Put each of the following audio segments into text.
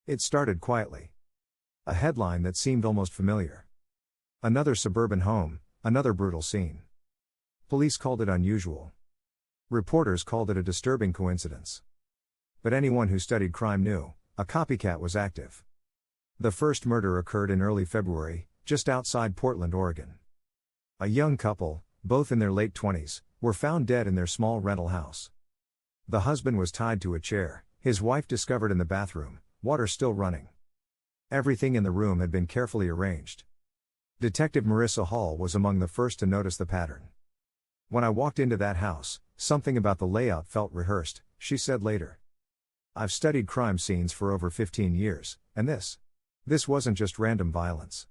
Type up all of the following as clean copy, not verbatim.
It started quietly. A headline that seemed almost familiar. Another suburban home, another brutal scene. Police called it unusual. Reporters called it a disturbing coincidence. But anyone who studied crime knew, a copycat was active. The first murder occurred in early February, just outside Portland, Oregon. A young couple, both in their late 20s, were found dead in their small rental house. The husband was tied to a chair, his wife discovered in the bathroom, water still running. Everything in the room had been carefully arranged. Detective Marissa Hall was among the first to notice the pattern. "When I walked into that house, something about the layout felt rehearsed," she said later. "I've studied crime scenes for over 15 years, and this wasn't just random violence."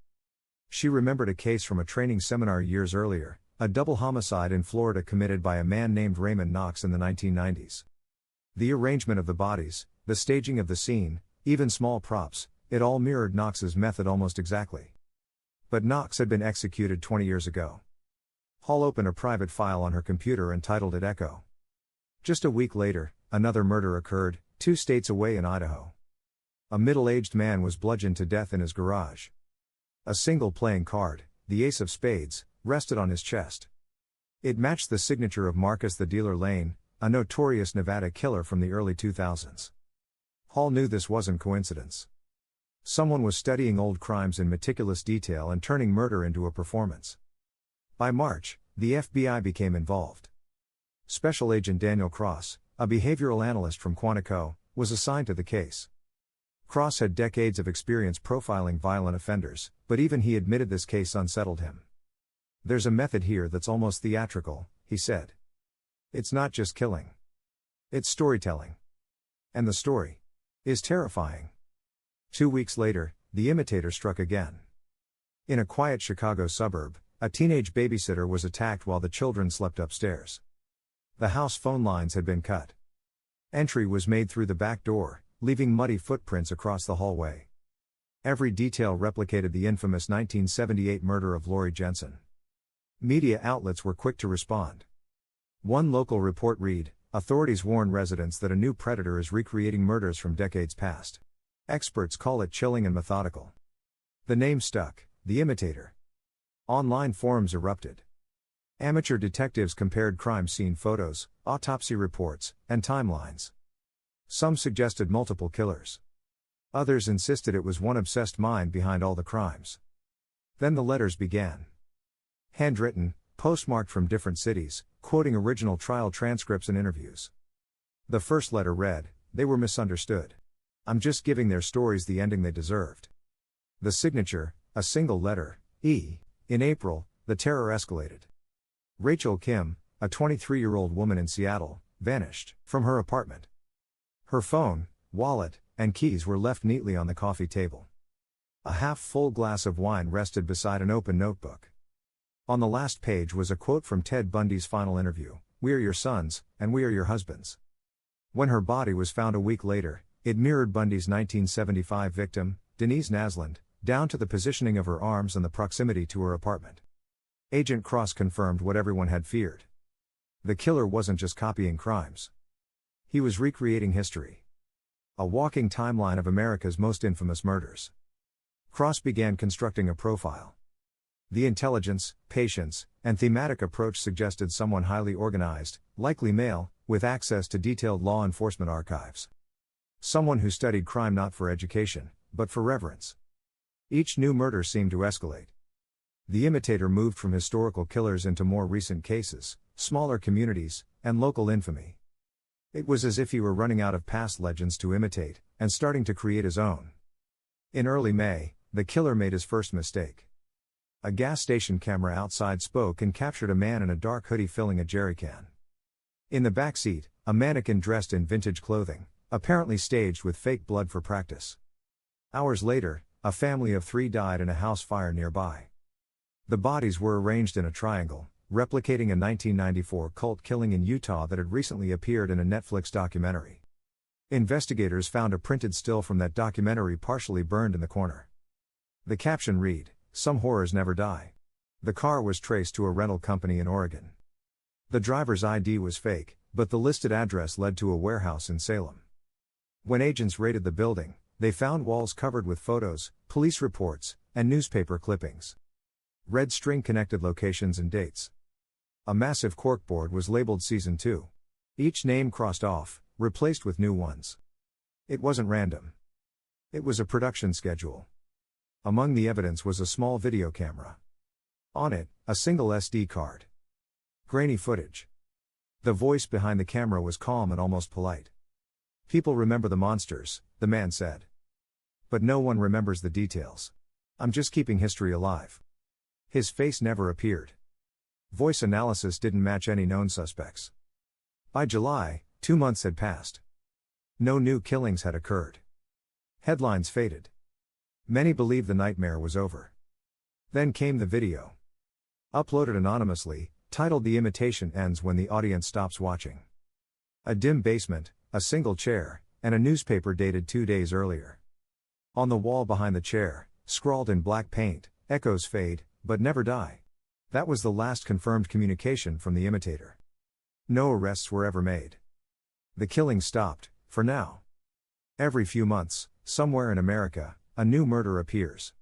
She remembered a case from a training seminar years earlier, a double homicide in Florida committed by a man named Raymond Knox in the 1990s. The arrangement of the bodies, the staging of the scene, even small props, it all mirrored Knox's method almost exactly. But Knox had been executed 20 years ago. Hall opened a private file on her computer and titled it Echo. Just a week later, another murder occurred, 2 states away in Idaho. A middle-aged man was bludgeoned to death in his garage. A single playing card, the ace of spades, rested on his chest. It matched the signature of Marcus the Dealer Lane, a notorious Nevada killer from the early 2000s. Hall knew this wasn't coincidence. Someone was studying old crimes in meticulous detail and turning murder into a performance. By March, the FBI became involved. Special Agent Daniel Cross, a behavioral analyst from Quantico, was assigned to the case. Cross had decades of experience profiling violent offenders, but even he admitted this case unsettled him. "There's a method here that's almost theatrical," he said. "It's not just killing. It's storytelling. And the story is terrifying." 2 weeks later, the Imitator struck again. In a quiet Chicago suburb, a teenage babysitter was attacked while the children slept upstairs. The house phone lines had been cut. Entry was made through the back door, leaving muddy footprints across the hallway. Every detail replicated the infamous 1978 murder of Lori Jensen. Media outlets were quick to respond. One local report read, "Authorities warn residents that a new predator is recreating murders from decades past. Experts call it chilling and methodical." The name stuck, the Imitator. Online forums erupted. Amateur detectives compared crime scene photos, autopsy reports, and timelines. Some suggested multiple killers. Others insisted it was one obsessed mind behind all the crimes. Then the letters began. Handwritten, postmarked from different cities, quoting original trial transcripts and interviews. The first letter read, "They were misunderstood. I'm just giving their stories the ending they deserved." The signature, a single letter, E. In April, the terror escalated. Rachel Kim, a 23-year-old woman in Seattle, vanished from her apartment. Her phone, wallet, and keys were left neatly on the coffee table. A half-full glass of wine rested beside an open notebook. On the last page was a quote from Ted Bundy's final interview, "We are your sons, and we are your husbands." When her body was found a week later, it mirrored Bundy's 1975 victim, Denise Naslund, down to the positioning of her arms and the proximity to her apartment. Agent Cross confirmed what everyone had feared. The killer wasn't just copying crimes. He was recreating history. A walking timeline of America's most infamous murders. Cross began constructing a profile. The intelligence, patience, and thematic approach suggested someone highly organized, likely male, with access to detailed law enforcement archives. Someone who studied crime not for education, but for reverence. Each new murder seemed to escalate. The Imitator moved from historical killers into more recent cases, smaller communities, and local infamy. It was as if he were running out of past legends to imitate, and starting to create his own. In early May, the killer made his first mistake. A gas station camera outside spoke and captured a man in a dark hoodie filling a jerrycan. In the back seat, a mannequin dressed in vintage clothing, apparently staged with fake blood for practice. Hours later, a family of 3 died in a house fire nearby. The bodies were arranged in a triangle, replicating a 1994 cult killing in Utah that had recently appeared in a Netflix documentary. Investigators found a printed still from that documentary partially burned in the corner. The caption read, "Some horrors never die." The car was traced to a rental company in Oregon. The driver's ID was fake, but the listed address led to a warehouse in Salem. When agents raided the building, they found walls covered with photos, police reports, and newspaper clippings. Red string connected locations and dates. A massive corkboard was labeled Season 2. Each name crossed off, replaced with new ones. It wasn't random. It was a production schedule. Among the evidence was a small video camera. On it, a single SD card. Grainy footage. The voice behind the camera was calm and almost polite. "People remember the monsters," the man said. "But no one remembers the details. I'm just keeping history alive." His face never appeared. Voice analysis didn't match any known suspects. By July, 2 months had passed. No new killings had occurred. Headlines faded. Many believed the nightmare was over. Then came the video. Uploaded anonymously, titled "The Imitation Ends When the Audience Stops Watching." A dim basement, a single chair, and a newspaper dated 2 days earlier. On the wall behind the chair, scrawled in black paint, "Echoes fade, but never die." That was the last confirmed communication from the imitator. No arrests were ever made. The killing stopped, for now. Every few months, somewhere in America, a new murder appears.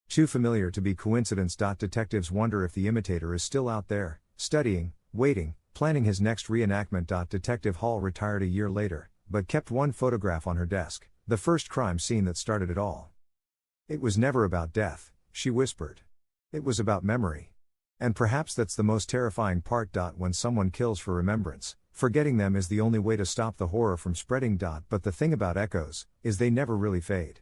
Too familiar to be coincidence. Detectives wonder if the imitator is still out there, studying, waiting, planning his next reenactment. Detective Hall retired a year later, but kept one photograph on her desk, the first crime scene that started it all. "It was never about death," she whispered. "It was about memory. And perhaps that's the most terrifying part. When someone kills for remembrance, forgetting them is the only way to stop the horror from spreading. But the thing about echoes is they never really fade.